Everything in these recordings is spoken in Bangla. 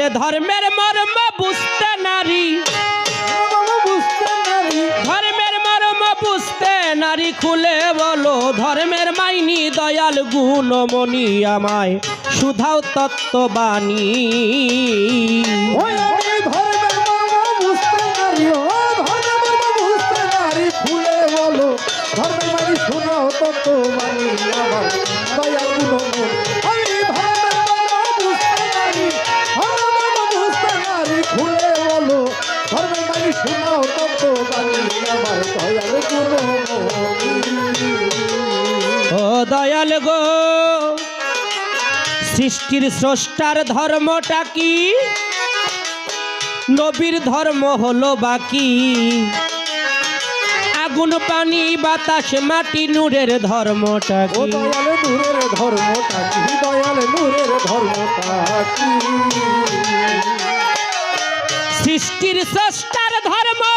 ওরে ধর্মের মর্ম বুঝতে নারী, ধর্মের মর্ম বুঝতে নারী খুলে বলো, ধর্মের মাইনি দয়াল গুণমণি আমায় সুধাও তত্ত্ববাণী। ও দয়াল গো, সৃষ্টির স্রষ্টার ধর্মটা কি, নবীর ধর্ম হলো বাকি, আগুন পানি বাতাস মাটি নূরের ধর্মটা কি, দয়াল নূরের ধর্মটা কি, দয়াল নূরের ধর্মটা কি, সৃষ্টির স্রষ্টার ধর্মটা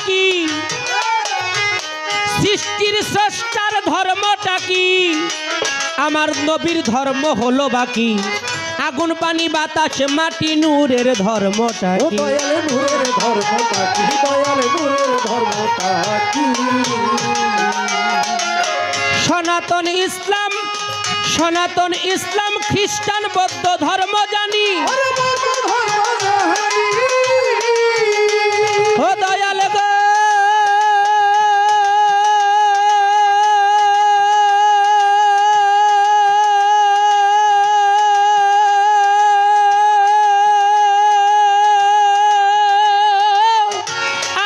কি, সৃষ্টির স্রষ্টার ধর্মটা কি, আমার নবীর ধর্ম হলো বাকি, আগুন পানি বাতাস মাটি নূরের ধর্মটা কি, দয়াল নূরের ধর্মটা কি, দয়াল নূরের ধর্মটা কি, সনাতন ইসলাম, সনাতন ইসলাম খ্রিস্টান বৌদ্ধ ধর্ম জানি, ও দয়াল গো,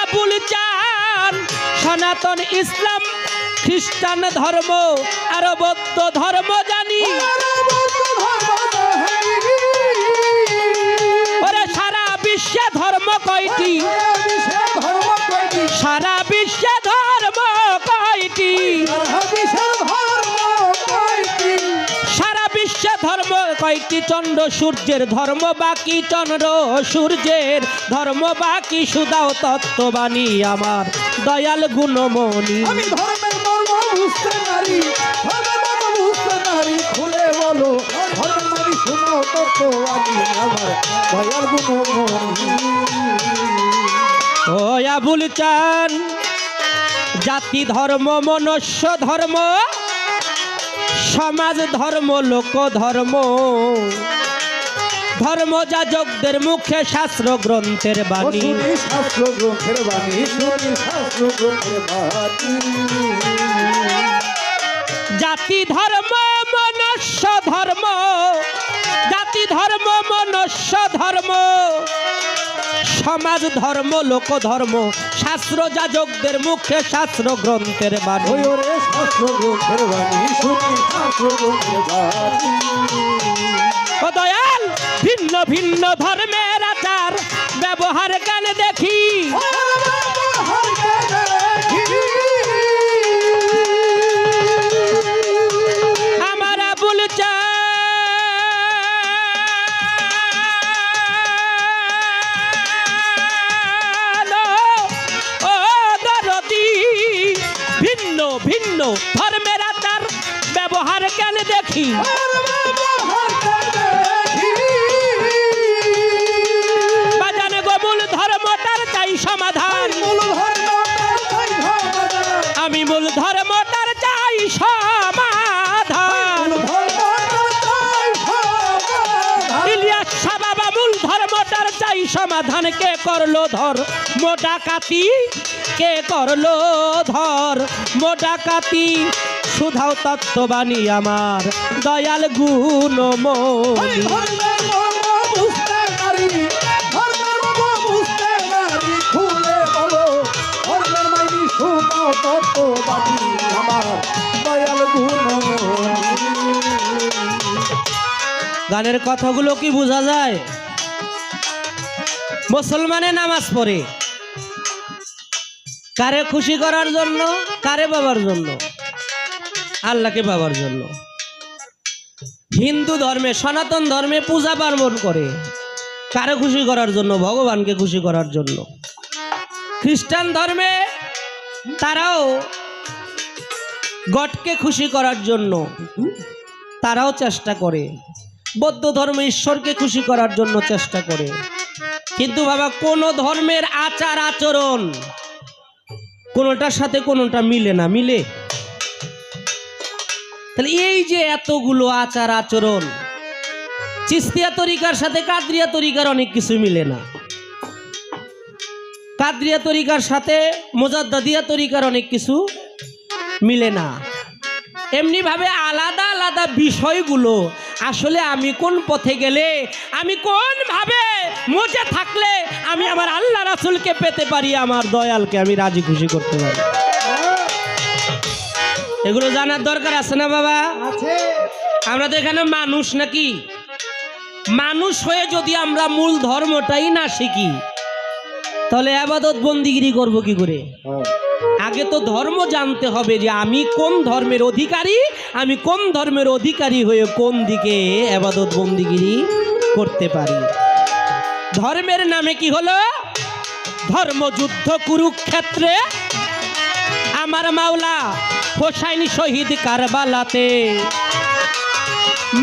আবুল চান সনাতন ইসলাম খ্রিস্টান ধর্ম আর বৌদ্ধ ধর্ম জানি, ওরে সারা বিশ্বে ধর্ম কয়টি, সারা বিশ্বে ধর্ম কয়টি, সারা বিশ্বে ধর্ম কয়টি, চন্দ্র সূর্যের ধর্ম বাকি, চন্দ্র সূর্যের ধর্ম বাকি, সুদাও তত্ত্ববাণী আমার দয়াল গুণমণি। খুলে বলো ধর্মের শোনাও তত্ত্ববাণী আমার দয়াল গুণমণি। ও আবুল চান, জাতি ধর্ম মনুষ্য ধর্ম, সমাজ ধর্ম লোক ধর্ম, ধর্ম যাজকদের মুখে শাস্ত্র গ্রন্থের বাণী, শাস্ত্র গ্রন্থের বাণী, শাস্ত্র গ্রন্থের বাণী, জাতি ধর্ম মনুষ্য ধর্ম, জাতি ধর্ম মনুষ্য ধর্ম, সমাজ ধর্ম লোক ধর্ম, শাস্ত্র যাজকদের মুখে শাস্ত্র গ্রন্থের বাণী, শাস্ত্র গ্রন্থের বাণী, শাস্ত্র গ্রন্থের বাণী। ও দয়াল, ভিন্ন ভিন্ন ধর্মের আচার ব্যবহার জ্ঞান দেখি, আমার আবুল চান, ও দরদি, ভিন্ন ভিন্ন ধর্মের আচার ব্যবহার জ্ঞান দেখি, বাজানে গোমূল ধর্মটার চাই সমাধান, আমি মূল ধর্মটার চাই সমাধান, ইলিয়াস শাহ বাবা মূল ধর্মটার চাই সমাধান, কে করলো ধর মোটাকাতি, কে করলো ধর মোটাকাতি, সুধাও তত্ত্ববাণী আমার দয়াল গুণমণি। গানের কথাগুলো কি বোঝা যায়? মুসলমানে নামাজ পড়ে কারে খুশি করার জন্য, কারে বাবার জন্য, আল্লাহকে বাবার জন্য। হিন্দু ধর্মে, সনাতন ধর্মে পূজা পার্বণ করে কারে খুশি করার জন্য, ভগবানকে খুশি করার জন্য। খ্রিস্টান ধর্মে তারাও গডকে খুশি করার জন্য তারাও চেষ্টা করে, বৌদ্ধ ধর্ম ঈশ্বরকে খুশি করার জন্য চেষ্টা করে, কিন্তু বাবা কোন ধর্মের আচার আচরণ কোনটার সাথে কোনটা মিলে না। মিলে? তাহলে এই যে এতগুলো আচার আচরণ, চিস্তিয়া তরিকার সাথে কাদরিয়া তরিকার অনেক কিছু মিলে না, কাদরিয়া তরিকার সাথে মোজাদ্দাদিয়া তরিকার অনেক কিছু মিলে না। এমনি ভাবে আলাদা আলাদা বিষয়গুলো আসলে আমি কোন পথে গেলে, আমি কোন ভাবে মজে থাকলে আমি আমার আল্লাহ রাসূলকে পেতে পারি, আমার দয়ালকে আমি রাজি খুশি করতে পারি, এগুলো জানার দরকার আছে না বাবা? আছে। আমরা তো এখানে মানুষ নাকি? মানুষ হয়ে যদি আমরা মূল ধর্মটাই না শিখি তাহলে আবাদত বন্দিগিরি করব কি করে? আগে তো ধর্ম জানতে হবে যে আমি কোন ধর্মের অধিকারী, আমি কোন ধর্মের অধিকারী হয়ে কোন দিকে আবাদত বন্দিগিরি করতে পারি। ধর্মের নামে কি হলো? ধর্মযুদ্ধ কুরুক্ষেত্রে আমার মাওলা হোসাইন শহীদ কারবালাতে।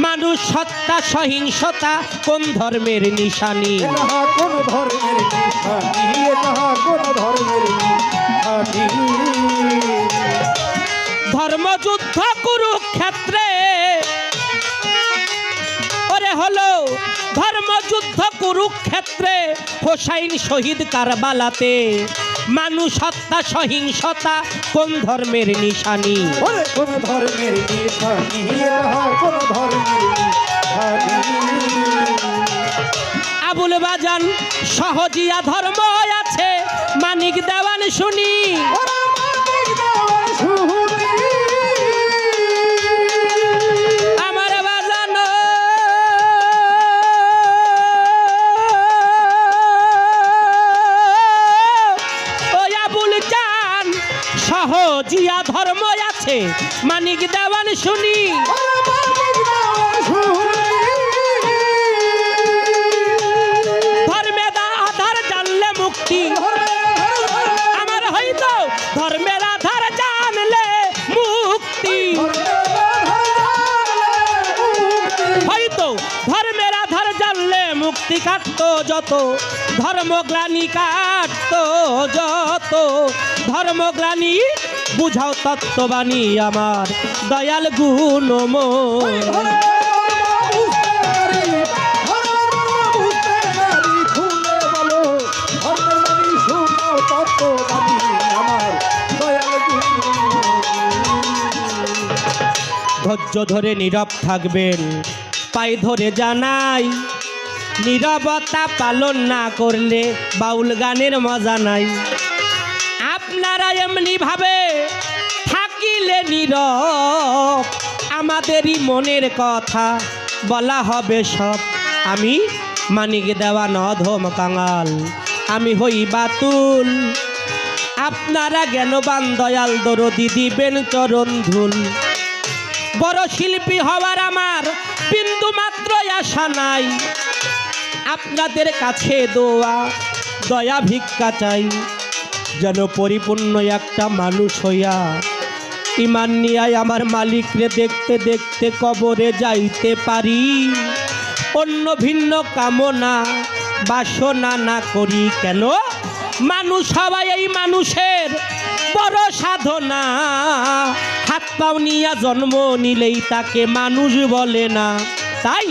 মানুষ হত্যা সহিংসতা কোন ধর্মের নিশানি? এটা কোন ধর্মের নিশানি? এটা কোন ধর্মের নিশানি? ধর্মযুদ্ধ কুরুক্ষেত্রে ওরে হলো ধর্মযুদ্ধ কুরুক্ষেত্রে হোসাইন শহীদ কারবালাতে। মানুষ হত্যা সহিংসতা কোন ধর্মের নিশানি? ওরে কোন ধর্মের নিশানি? এটা কোন ধর্মের নিশানি? আবুল বাজান সহজিয়া ধর্ম আছে, মানিক দেওয়ান শুনি। ওরে মানিক দেওয়ান শুনি। আমার বাজান ও আবুল জান সহজিয়া ধর্ম আছে, মানিক দেওয়ান শুনি। ওরে মানিক দেওয়ান শুনি। ধর্মের আধার জানলে মুক্তি, আমার হয়তো ধর্মের আধার জানলে মুক্তি, হয়তো ধর্মের আধার জানলে মুক্তি কাটতো যত, ধর্মগ্লানি কাটতো যত, ধর্মগ্লানি বুঝাও তত্ত্ববাণী আমার দয়াল গুণময়। ধৈর্য ধরে নীরব থাকবেন, পায়ে ধরে জানাই নীরবতা পালন না করলে বাউল গানের মজা নাই। আপনারা এমনি ভাবে থাকিলে নীরব, আমাদেরই মনের কথা বলা হবে সব। আমি মানিক দেওয়ান অধম কাঙাল, আমি হই বাতুল, আপনারা জ্ঞানবান দয়াল দরদি দিবেন চরণ ধুল। বড় শিল্পী হওয়ার আমার বিন্দু মাত্র আশা নাই, আপনাদের কাছে দোয়া দয়া ভিক্ষা চাই, যেন পরিপূর্ণ একটা মানুষ হইয়া ইমান নিয়ে আমার মালিকরে দেখতে দেখতে কবরে যাইতে পারি। অন্য ভিন্ন কামনা বাসনা না করি কেন, মানুষ হওয়া এই মানুষের বড় সাধনা। হাত পাও নিয়া জন্ম নিলেই তাকে মানুষ বলে না, তাই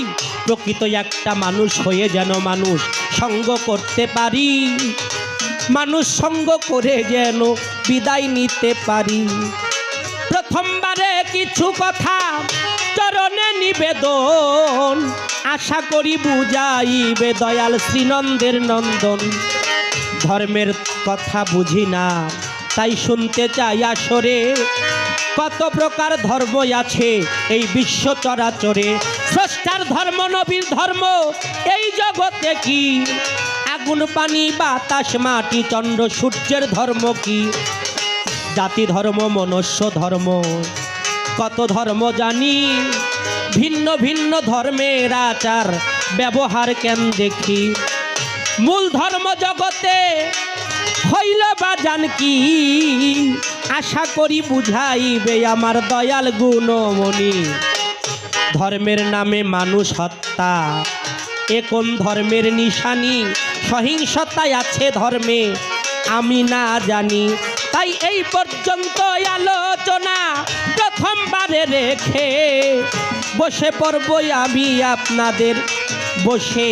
প্রকৃত একটা মানুষ হয়ে যেন মানুষ সঙ্গ করতে পারি, মানুষ সঙ্গ করে যেন বিদায় নিতে পারি। প্রথমবারে কিছু কথা চরণে নিবেদন, আশা করি বুঝাইবে দয়াল শ্রীনন্দের নন্দন। ধর্মের কথা বুঝি না তাই শুনতে চাই আসরে, কত প্রকার ধর্ম আছে এই বিশ্ব চরাচরে। স্রষ্টার ধর্ম নবীর ধর্ম এই জগতে কি, আগুন পানি বাতাস মাটি চন্দ্র সূর্যের ধর্ম কি। জাতি ধর্ম মনুষ্য ধর্ম কত ধর্ম জানি, ভিন্ন ভিন্ন ধর্মের আচার ব্যবহার কেন দেখি। মূল ধর্ম জগতে হইল বা জান কি, আশা করি বুঝাইবে আমার দয়াল গুণমণি। ধর্মের নামে মানুষ হত্যা এ কোন ধর্মের নিশানি? সহিংসতায় আছে ধর্মে আমি না জানি। তাই এই পর্যন্ত আলোচনা প্রথমবারে রেখে বসে পড়বই আমি আপনাদের, বসে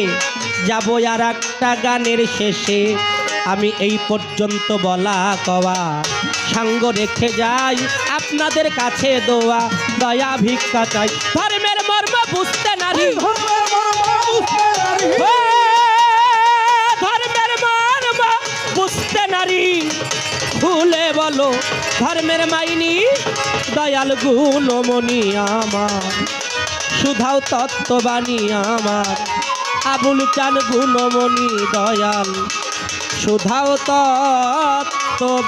যাব আর একটা গানের শেষে। আমি এই পর্যন্ত বলা কওয়া সাঙ্গ রেখে যাই আপনাদের কাছে দোয়া, দয়া ভিক্ষা চাই। ধর্মের মর্ম বুঝতে নারী, ধর্মের মর্ম বুঝতে নারী, ও, ধর্মের মর্ম বুঝতে নারী, খুলে বলো ধর্মের মাইনি। দয়াল গুণমণি আমার, সুধাও তত্ত্ববাণী আমার, আবুল চান গুণমণি দয়াল, সুধাও তত্ত্ববাণী।